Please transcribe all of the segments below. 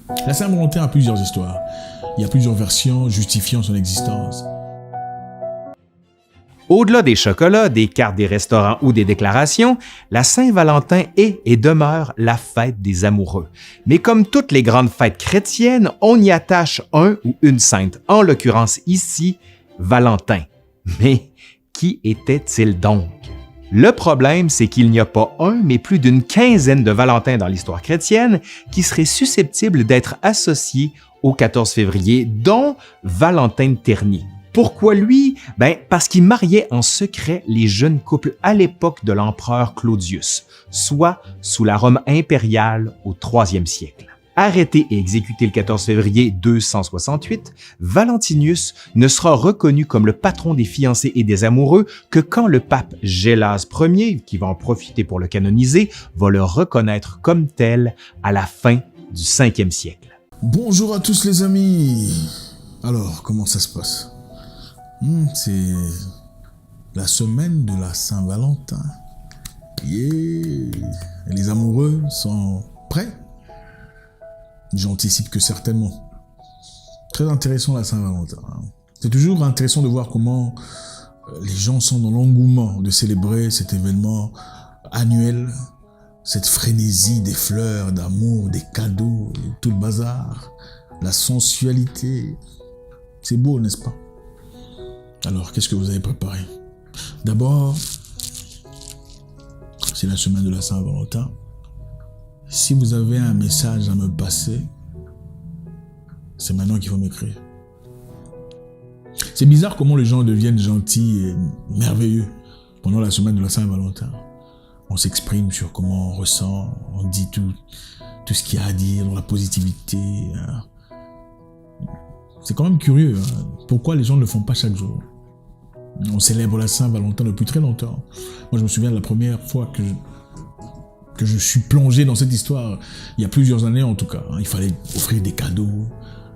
La Saint-Valentin a plusieurs histoires. Il y a plusieurs versions justifiant son existence. Au-delà des chocolats, des cartes des restaurants ou des déclarations, la Saint-Valentin est et demeure la fête des amoureux. Mais comme toutes les grandes fêtes chrétiennes, on y attache un ou une sainte, en l'occurrence ici, Valentin. Mais qui était-il donc? Le problème, c'est qu'il n'y a pas un, mais plus d'une quinzaine de Valentins dans l'histoire chrétienne qui seraient susceptibles d'être associés au 14 février, dont Valentin de Terni. Pourquoi lui? Parce qu'il mariait en secret les jeunes couples à l'époque de l'empereur Claudius, soit sous la Rome impériale au IIIe siècle. Arrêté et exécuté le 14 février 268, Valentinius ne sera reconnu comme le patron des fiancés et des amoureux que quand le pape Gélase Ier, qui va en profiter pour le canoniser, va le reconnaître comme tel à la fin du 5e siècle. Bonjour à tous les amis. Alors, comment ça se passe? C'est la semaine de la Saint-Valentin. Yeah. Les amoureux sont prêts? J'anticipe que certainement. Très intéressant la Saint-Valentin. C'est toujours intéressant de voir comment les gens sont dans l'engouement de célébrer cet événement annuel, cette frénésie des fleurs, d'amour, des cadeaux, tout le bazar, la sensualité. C'est beau, n'est-ce pas? Alors, qu'est-ce que vous avez préparé? D'abord, c'est la semaine de la Saint-Valentin. Si vous avez un message à me passer, c'est maintenant qu'il faut m'écrire. C'est bizarre comment les gens deviennent gentils et merveilleux pendant la semaine de la Saint-Valentin. On s'exprime sur comment on ressent, on dit tout ce qu'il y a à dire, dans la positivité. C'est quand même curieux. Pourquoi les gens ne le font pas chaque jour? On célèbre la Saint-Valentin depuis très longtemps. Moi, je me souviens de la première fois que je suis plongé dans cette histoire, il y a plusieurs années en tout cas. Il fallait offrir des cadeaux,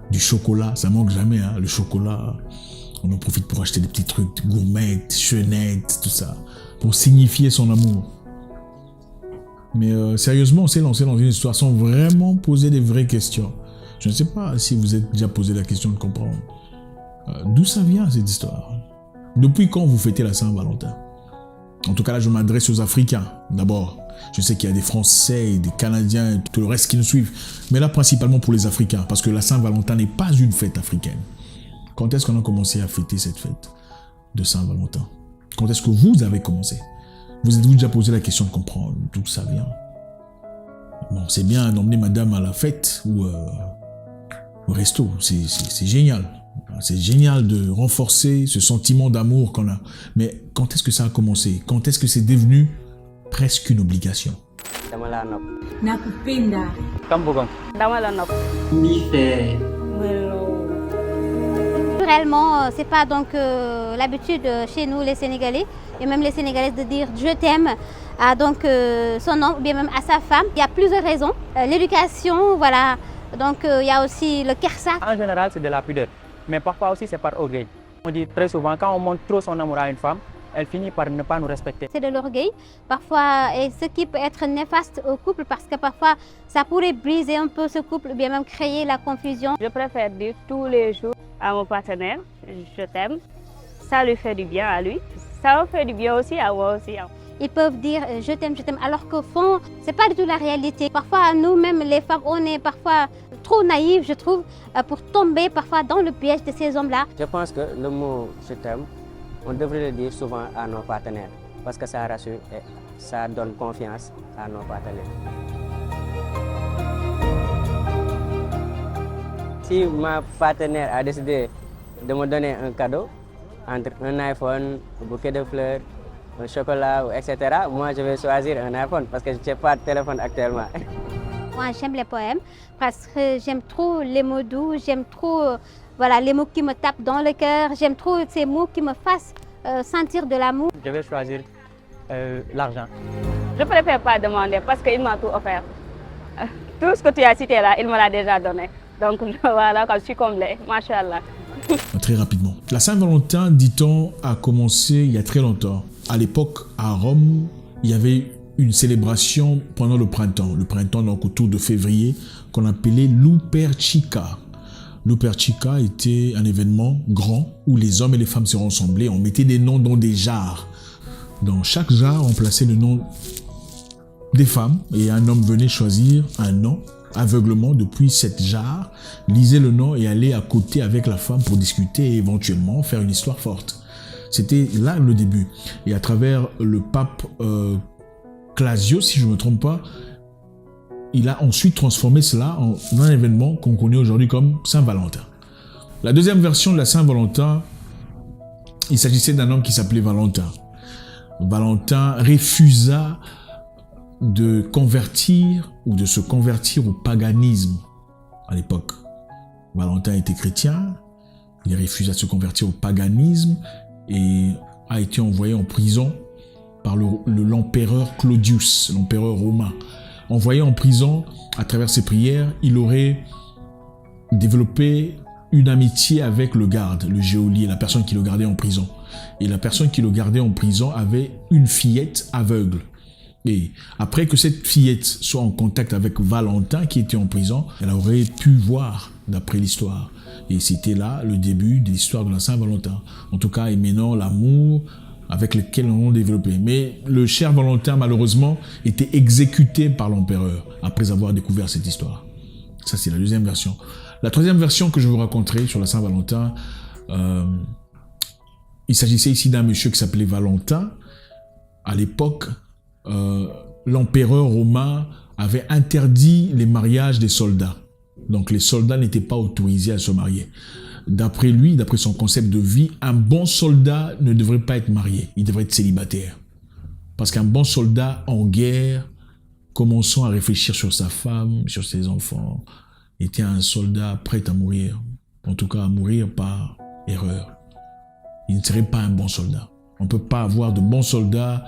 du chocolat, ça manque jamais, le chocolat. On en profite pour acheter des petits trucs gourmettes, chenettes, tout ça, pour signifier son amour. Mais sérieusement, on s'est lancé dans une histoire sans vraiment poser des vraies questions. Je ne sais pas si vous êtes déjà posé la question de comprendre. D'où ça vient cette histoire? Depuis quand vous fêtez la Saint-Valentin? En tout cas, là, je m'adresse aux Africains, d'abord. Je sais qu'il y a des Français, des Canadiens et tout le reste qui nous suivent. Mais là, principalement pour les Africains, parce que la Saint-Valentin n'est pas une fête africaine. Quand est-ce qu'on a commencé à fêter cette fête de Saint-Valentin? Quand est-ce que vous avez commencé? Vous êtes-vous déjà posé la question de comprendre d'où ça vient? Bon, c'est bien d'emmener madame à la fête ou au resto. C'est génial. C'est génial de renforcer ce sentiment d'amour qu'on a. Mais quand est-ce que ça a commencé? Quand est-ce que c'est devenu presque une obligation? Naturellement, c'est pas donc l'habitude chez nous les Sénégalais et même les Sénégalaises de dire je t'aime à donc son homme ou bien même à sa femme. Il y a plusieurs raisons. L'éducation, voilà. Donc il y a aussi le kersa. En général, c'est de la pudeur. Mais parfois aussi, c'est par orgueil. On dit très souvent, quand on montre trop son amour à une femme, elle finit par ne pas nous respecter. C'est de l'orgueil, parfois, et ce qui peut être néfaste au couple, parce que parfois, ça pourrait briser un peu ce couple, ou bien même créer la confusion. Je préfère dire tous les jours à mon partenaire, je t'aime. Ça lui fait du bien à lui. Ça me fait du bien aussi à moi aussi. Ils peuvent dire je t'aime, alors qu'au fond, c'est pas du tout la réalité. Parfois, nous-mêmes, les femmes, on est parfois trop naïfs, je trouve, pour tomber parfois dans le piège de ces hommes-là. Je pense que le mot je t'aime, on devrait le dire souvent à nos partenaires, parce que ça rassure et ça donne confiance à nos partenaires. Si ma partenaire a décidé de me donner un cadeau, entre un iPhone, un bouquet de fleurs, un chocolat, etc., moi je vais choisir un iPhone parce que je n'ai pas de téléphone actuellement. Moi j'aime les poèmes parce que j'aime trop les mots doux, j'aime trop les mots qui me tapent dans le cœur, j'aime trop ces mots qui me fassent sentir de l'amour. Je vais choisir l'argent. Je préfère pas demander parce qu'il m'a tout offert. Tout ce que tu as cité là, il me l'a déjà donné. Donc voilà, quand je suis comblée, machallah. Très rapidement. La Saint-Valentin, dit-on, a commencé il y a très longtemps. À l'époque, à Rome, il y avait une célébration pendant le printemps donc autour de février, qu'on appelait Lupercica. Lupercica était un événement grand où les hommes et les femmes se rassemblaient, on mettait des noms dans des jarres. Dans chaque jarre, on plaçait le nom des femmes et un homme venait choisir un nom aveuglement depuis cette jarre, lisait le nom et allait à côté avec la femme pour discuter et éventuellement faire une histoire forte. C'était là le début. Et à travers le pape Clasio, si je ne me trompe pas, il a ensuite transformé cela en un événement qu'on connaît aujourd'hui comme Saint-Valentin. La deuxième version de la Saint-Valentin, il s'agissait d'un homme qui s'appelait Valentin. Valentin refusa de convertir ou de se convertir au paganisme à l'époque. Valentin était chrétien, il refusa de se convertir au paganisme et a été envoyé en prison par l'empereur Claudius, l'empereur romain. Envoyé en prison, à travers ses prières, il aurait développé une amitié avec le garde, le geôlier, la personne qui le gardait en prison. Et la personne qui le gardait en prison avait une fillette aveugle. Et après que cette fillette soit en contact avec Valentin qui était en prison, elle aurait pu voir, d'après l'histoire. Et c'était là le début de l'histoire de la Saint-Valentin. En tout cas, éminent l'amour avec lequel on l'a développé. Mais le cher Valentin, malheureusement, était exécuté par l'empereur après avoir découvert cette histoire. Ça, c'est la deuxième version. La troisième version que je vous raconterai sur la Saint-Valentin, il s'agissait ici d'un monsieur qui s'appelait Valentin. À l'époque, l'empereur romain avait interdit les mariages des soldats. Donc les soldats n'étaient pas autorisés à se marier. D'après lui, d'après son concept de vie, un bon soldat ne devrait pas être marié, il devrait être célibataire. Parce qu'un bon soldat en guerre, commençant à réfléchir sur sa femme, sur ses enfants, était un soldat prêt à mourir. En tout cas, à mourir par erreur. Il ne serait pas un bon soldat. On ne peut pas avoir de bons soldats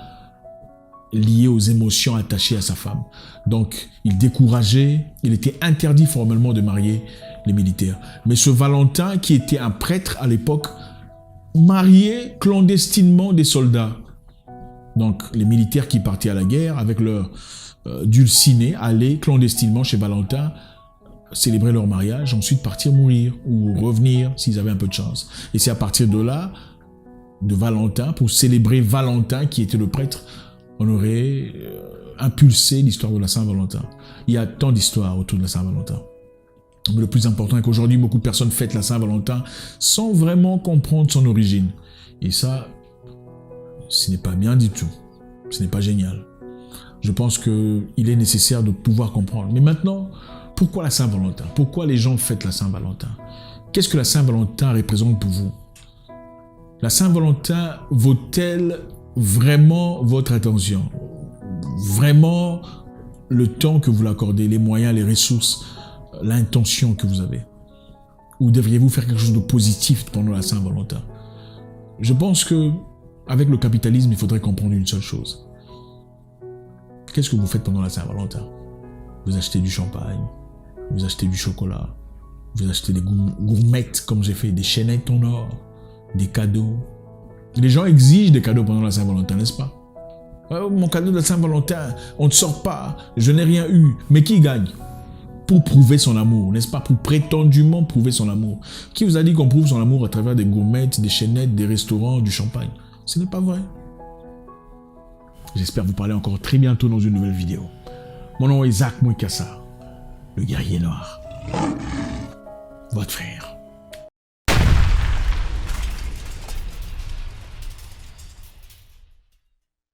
liés aux émotions attachées à sa femme. Donc, il décourageait, il était interdit formellement de marier les militaires. Mais ce Valentin, qui était un prêtre à l'époque, mariait clandestinement des soldats. Donc, les militaires qui partaient à la guerre avec leur dulcinée allaient clandestinement chez Valentin célébrer leur mariage, ensuite partir mourir ou revenir s'ils avaient un peu de chance. Et c'est à partir de là, de Valentin, pour célébrer Valentin, qui était le prêtre, on aurait impulsé l'histoire de la Saint-Valentin. Il y a tant d'histoires autour de la Saint-Valentin. Mais le plus important est qu'aujourd'hui, beaucoup de personnes fêtent la Saint-Valentin sans vraiment comprendre son origine. Et ça, ce n'est pas bien du tout. Ce n'est pas génial. Je pense qu'il est nécessaire de pouvoir comprendre. Mais maintenant, pourquoi la Saint-Valentin? Pourquoi les gens fêtent la Saint-Valentin? Qu'est-ce que la Saint-Valentin représente pour vous? La Saint-Valentin vaut-elle vraiment votre attention? Vraiment le temps que vous l'accordez, les moyens, les ressources, l'intention que vous avez? Ou devriez-vous faire quelque chose de positif pendant la Saint-Valentin? Je pense que avec le capitalisme, il faudrait comprendre une seule chose. Qu'est-ce que vous faites pendant la Saint-Valentin? Vous achetez du champagne, vous achetez du chocolat, vous achetez des gourmettes, comme j'ai fait, des chaînettes en or, des cadeaux. Les gens exigent des cadeaux pendant la Saint-Valentin, n'est-ce pas? Mon cadeau de la Saint-Valentin, on ne sort pas, je n'ai rien eu. Mais qui gagne? Pour prouver son amour, n'est-ce pas? Pour prétendument prouver son amour. Qui vous a dit qu'on prouve son amour à travers des gourmettes, des chaînettes, des restaurants, du champagne? Ce n'est pas vrai. J'espère vous parler encore très bientôt dans une nouvelle vidéo. Mon nom est Zach Mouikassa, le guerrier noir. Votre frère.